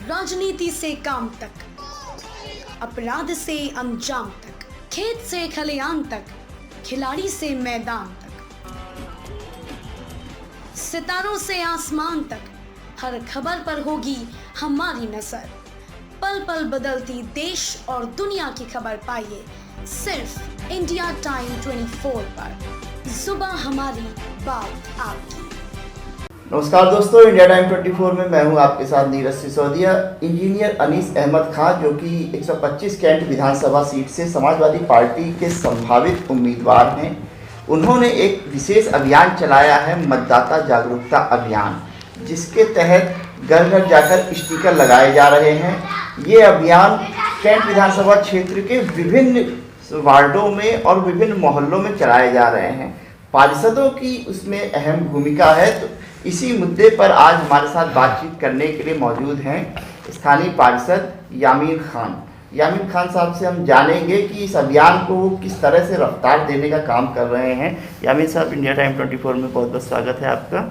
राजनीति से काम तक, अपराध से अंजाम तक, खेत से खलियान तक, खिलाड़ी से मैदान तक, सितारों से आसमान तक, हर खबर पर होगी हमारी नजर। पल पल बदलती देश और दुनिया की खबर पाइए सिर्फ इंडिया टाइम 24 पर। सुबह हमारी, बात आपकी। नमस्कार दोस्तों, इंडिया टाइम 24 में मैं हूं आपके साथ नीरज सिसोदिया। इंजीनियर अनीस अहमद खान जो कि 125 कैंट विधानसभा सीट से समाजवादी पार्टी के संभावित उम्मीदवार हैं, उन्होंने एक विशेष अभियान चलाया है, मतदाता जागरूकता अभियान, जिसके तहत घर घर जाकर स्टिकर लगाए जा रहे हैं। ये अभियान कैंट विधानसभा क्षेत्र के विभिन्न वार्डों में और विभिन्न मोहल्लों में चलाए जा रहे हैं। पार्षदों की उसमें अहम भूमिका है। तो इसी मुद्दे पर आज हमारे साथ बातचीत करने के लिए मौजूद हैं स्थानीय पार्षद यामीन खान। यामीन खान साहब से हम जानेंगे कि इस अभियान को वो किस तरह से रफ्तार देने का काम कर रहे हैं। यामीन साहब, इंडिया टाइम 24 में बहुत बहुत स्वागत है आपका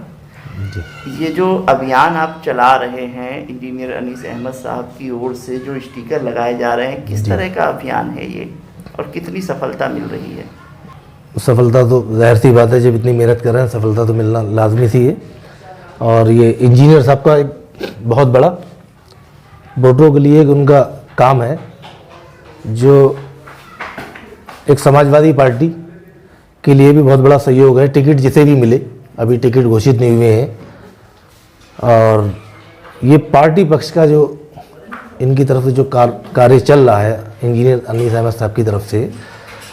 जी। ये जो अभियान आप चला रहे हैं इंजीनियर अनीस अहमद साहब की ओर से, जो स्टिकर लगाए जा रहे हैं, किस तरह का अभियान है ये और कितनी सफलता मिल रही है? सफलता तो जाहिर सी बात है, जब इतनी मेहनत कर रहे हैं सफलता तो मिलना लाजमी सी है। और ये इंजीनियर साहब का एक बहुत बड़ा वोटरों के लिए एक उनका काम है, जो एक समाजवादी पार्टी के लिए भी बहुत बड़ा सहयोग है। टिकट जिसे भी मिले, अभी टिकट घोषित नहीं हुए हैं, और ये पार्टी पक्ष का जो इनकी तरफ से जो कार्य चल रहा है इंजीनियर अनीस अहमद साहब की तरफ से,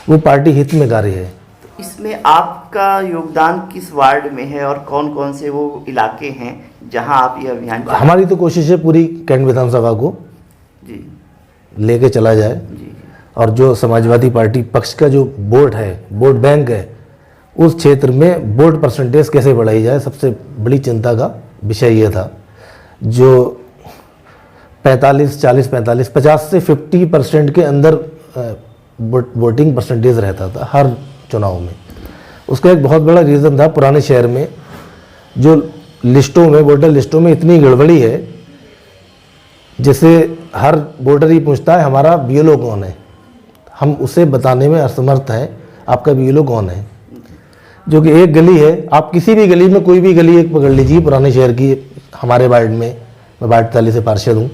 वो पार्टी हित में कार्य है। इसमें आपका योगदान किस वार्ड में है और कौन कौन से वो इलाके हैं जहां आप ये अभियान? हमारी तो कोशिश है पूरी कैंट विधानसभा को जी लेके चला जाए जी। और जो समाजवादी पार्टी पक्ष का जो वोट है, वोट बैंक है, उस क्षेत्र में वोट परसेंटेज कैसे बढ़ाई जाए, सबसे बड़ी चिंता का विषय ये था। जो 50 से 50% के अंदर वोटिंग परसेंटेज रहता था हर चुनाव में। उसका एक बहुत बड़ा रीज़न था, पुराने शहर में जो लिस्टों में, वोटर लिस्टों में इतनी गड़बड़ी है, जैसे हर वोटर ही पूछता है हमारा बीएलओ कौन है, हम उसे बताने में असमर्थ हैं आपका बीएलओ कौन है। जो कि एक गली है, आप किसी भी गली में कोई भी गली एक पकड़ लीजिए पुराने शहर की, हमारे वार्ड में, मैं वार्ड 43 से पार्षद हूँ,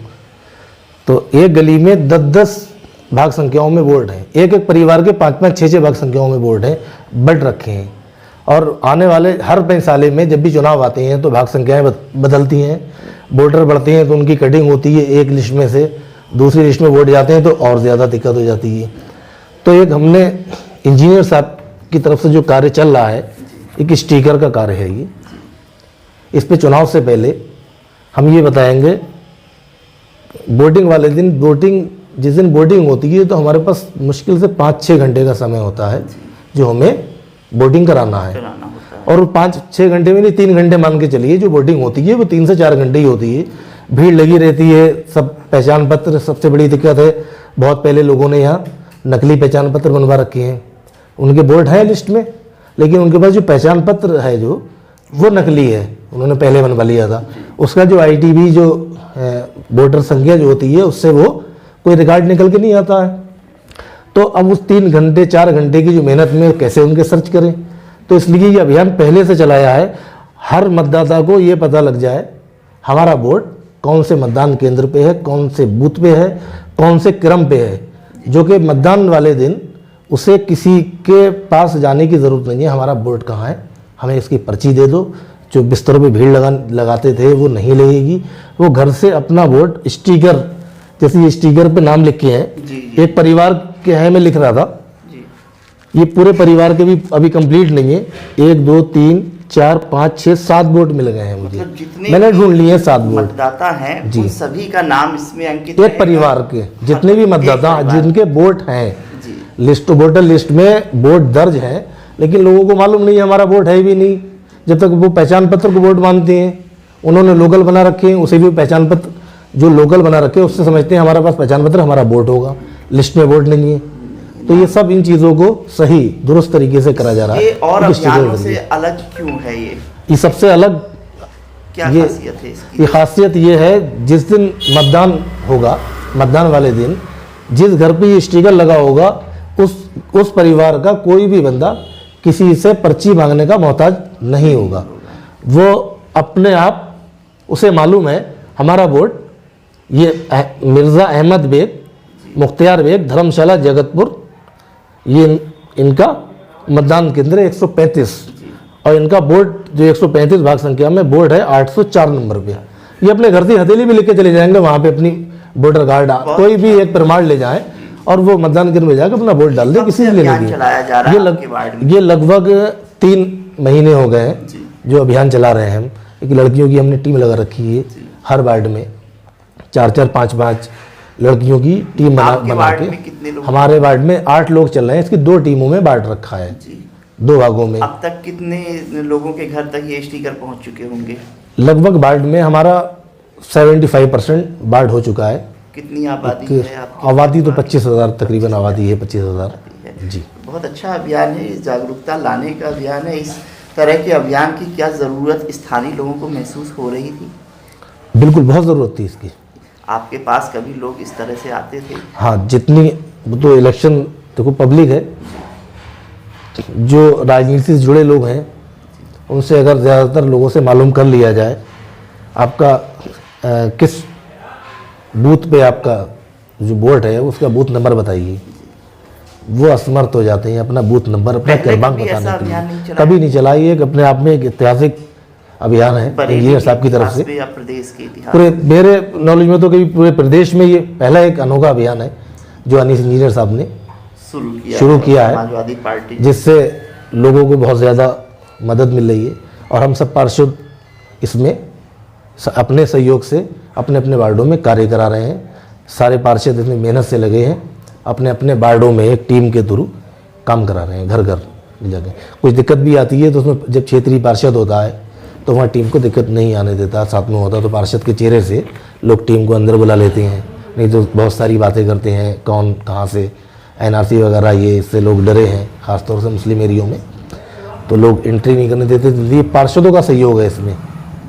तो एक गली में 10-10 भाग संख्याओं में वोट हैं। एक एक परिवार के 5-5, 6-6 भाग संख्याओं में वोट हैं, बट रखे हैं। और आने वाले हर 5 साल में जब भी चुनाव आते हैं तो भाग संख्याएं बदलती हैं, वोटर बढ़ते हैं, तो उनकी कटिंग होती है, एक लिस्ट में से दूसरी लिस्ट में वोट जाते हैं तो और ज़्यादा दिक्कत हो जाती है। तो एक हमने इंजीनियर साहब की तरफ से जो कार्य चल रहा है, एक स्टिकर का कार्य है ये। इस पे चुनाव से पहले हम ये बताएंगे, वोटिंग वाले दिन, जिस दिन वोटिंग होती है तो हमारे पास मुश्किल से 5-6 घंटे का समय होता है जो हमें वोटिंग कराना है। और 5-6 घंटे में नहीं, 3 घंटे मान के चलिए, जो वोटिंग होती है वो 3 से 4 घंटे ही होती है। भीड़ लगी रहती है, सब पहचान पत्र, सबसे बड़ी दिक्कत है, बहुत पहले लोगों ने यहाँ नकली पहचान पत्र बनवा रखे हैं। उनके वोट हैं लिस्ट में, लेकिन उनके पास जो पहचान पत्र है जो वो नकली है, उन्होंने पहले बनवा लिया था। उसका जो ITV जो वोटर संख्या जो होती है, उससे वो कोई रिकॉर्ड निकल के नहीं आता है। तो अब उस 3 घंटे 4 घंटे की जो मेहनत में कैसे उनके सर्च करें, तो इसलिए ये अभियान पहले से चलाया है। हर मतदाता को ये पता लग जाए हमारा वोट कौन से मतदान केंद्र पे है, कौन से बूथ पे है, कौन से क्रम पे है, जो कि मतदान वाले दिन उसे किसी के पास जाने की ज़रूरत नहीं है। हमारा वोट कहाँ है, हमें इसकी पर्ची दे दो। जो बिस्तरों पे भीड़ लगाते थे वो नहीं लगेगी, वो घर से अपना वोट स्टिकर, जैसे ये स्टिकर पे नाम लिखे हैं, एक परिवार के हैं, मैं लिख रहा था जी। ये पूरे परिवार के भी अभी कंप्लीट नहीं है, 1 2 3 4 5 6 7 वोट मिल गए हैं मुझे, मतलब मैंने ढूंढ लिए 7 वोट। मतदाता हैं जी, सभी का नाम इसमें अंकित, एक परिवार के जितने भी मतदाता जिनके वोट हैं लिस्ट, वोटर लिस्ट में वोट दर्ज है, लेकिन लोगों को मालूम नहीं है हमारा वोट है भी नहीं। जब तक वो पहचान पत्र को वोट मानते हैं, उन्होंने लोकल बना रखे हैं, उसे भी पहचान पत्र जो लोकल बना रखे हैं उससे समझते हैं हमारा पास पहचान पत्र, हमारा वोट होगा, लिस्ट में वोट नहीं है। तो ये सब इन चीज़ों को सही दुरुस्त तरीके से करा जा रहा है। और अभियानों से अलग क्यों है ये? सबसे अलग क्या ये खासियत है इसकी? ये खासियत ये है, जिस दिन मतदान होगा, मतदान वाले दिन जिस घर पे ये स्टिकर लगा होगा, उस परिवार का कोई भी बंदा किसी से पर्ची मांगने का मोहताज नहीं होगा। वो अपने आप, उसे मालूम है हमारा वोट ये मिर्ज़ा अहमद बेग, मुख्तियार बेग, धर्मशाला जगतपुर, ये इनका मतदान केंद्र है 135, और इनका बोर्ड जो 135 भाग संख्या में बोर्ड है 804 नंबर पे। ये अपने घर से हथेली भी लेके चले जाएंगे, वहाँ पे अपनी वोटर कार्ड कोई भी एक प्रमाण ले जाएं और वो मतदान केंद्र में जाकर अपना वोट डाल दे, किसी से लेने की। ये लगभग 3 महीने हो गए हैं जो अभियान चला रहे हैं हम। एक लड़कियों की हमने टीम लगा रखी है, हर वार्ड में 4-4, 5-5 लड़कियों की टीम बना के। हमारे वार्ड में 8 लोग चल रहे हैं, इसकी 2 टीमों में बांट रखा है, 2 भागों में। अब तक कितने लोगों के घर तक ये स्टिकर पहुंच चुके होंगे? लगभग वार्ड में हमारा 75% बांट हो चुका है। कितनी आबादी है आपकी? आबादी तो 25,000 तकरीबन आबादी है, 25,000 जी। बहुत अच्छा अभियान है, जागरूकता लाने का अभियान है। इस तरह के अभियान की क्या ज़रूरत स्थानीय लोगों को महसूस हो रही थी? बिल्कुल, बहुत ज़रूरत थी इसकी। आपके पास कभी लोग इस तरह से आते थे? हाँ, जितनी तो इलेक्शन देखो पब्लिक है, जो राजनीति से जुड़े लोग हैं, उनसे अगर ज़्यादातर लोगों से मालूम कर लिया जाए आपका किस बूथ पे आपका जो वोट है उसका बूथ नंबर बताइए, वो असमर्थ हो जाते हैं अपना बूथ नंबर, अपना क्रमांक बताने के लिए। कभी नहीं चला। ये अपने आप में एक ऐतिहासिक अभियान है इंजीनियर साहब की तरफ से। प्रदेश के इतिहास पूरे मेरे नॉलेज में तो कभी पूरे प्रदेश में ये पहला एक अनोखा अभियान है जो अनीस इंजीनियर साहब ने शुरू किया है, समाजवादी पार्टी, जिससे लोगों को बहुत ज़्यादा मदद मिल रही है। और हम सब पार्षद इसमें अपने सहयोग से अपने अपने वार्डों में कार्य करा रहे हैं। सारे पार्षद इतनी मेहनत से लगे हैं, अपने अपने वार्डों में एक टीम के थ्रू काम करा रहे हैं, घर घर जाके। कुछ दिक्कत भी आती है तो उसमें जब क्षेत्रीय पार्षद होता है तो वहाँ टीम को दिक्कत नहीं आने देता, साथ में होता तो पार्षद के चेहरे से लोग टीम को अंदर बुला लेते हैं। नहीं तो बहुत सारी बातें करते हैं, कौन कहाँ से NRC वगैरह, ये इससे लोग डरे हैं, ख़ासतौर से मुस्लिम एरियो में, तो लोग एंट्री नहीं करने देते। तो ये पार्षदों का सहयोग है इसमें,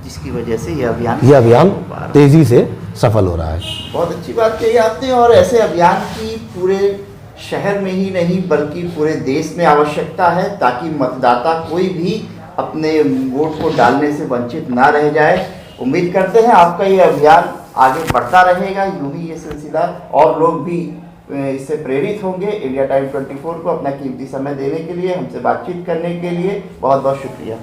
जिसकी वजह से ये अभियान तेज़ी से सफल हो रहा है। बहुत अच्छी बात कही आपने। और ऐसे अभियान की पूरे शहर में ही नहीं बल्कि पूरे देश में आवश्यकता है, ताकि मतदाता कोई भी अपने वोट को डालने से वंचित ना रह जाए। उम्मीद करते हैं आपका ये अभियान आगे बढ़ता रहेगा, यूं ही ये सिलसिला और लोग भी इससे प्रेरित होंगे। इंडिया टाइम 24 को अपना कीमती समय देने के लिए, हमसे बातचीत करने के लिए बहुत बहुत शुक्रिया।